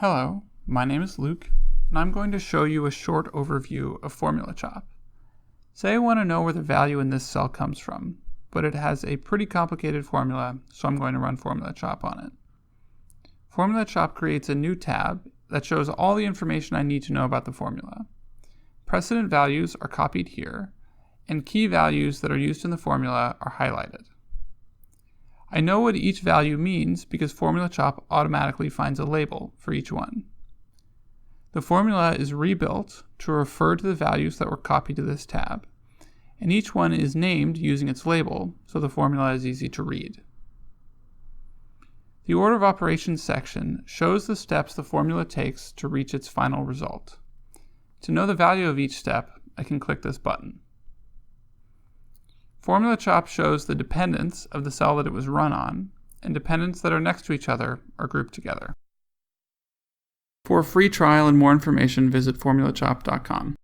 Hello, my name is Luke, and I'm going to show you a short overview of FormulaChop. Say I want to know where the value in this cell comes from, but it has a pretty complicated formula, so I'm going to run FormulaChop on it. FormulaChop creates a new tab that shows all the information I need to know about the formula. Precedent values are copied here, and key values that are used in the formula are highlighted. I know what each value means because FormulaChop automatically finds a label for each one. The formula is rebuilt to refer to the values that were copied to this tab, and each one is named using its label, so the formula is easy to read. The order of operations section shows the steps the formula takes to reach its final result. To know the value of each step, I can click this button. FormulaChop shows the dependents of the cell that it was run on, and dependents that are next to each other are grouped together. For a free trial and more information, visit FormulaChop.com.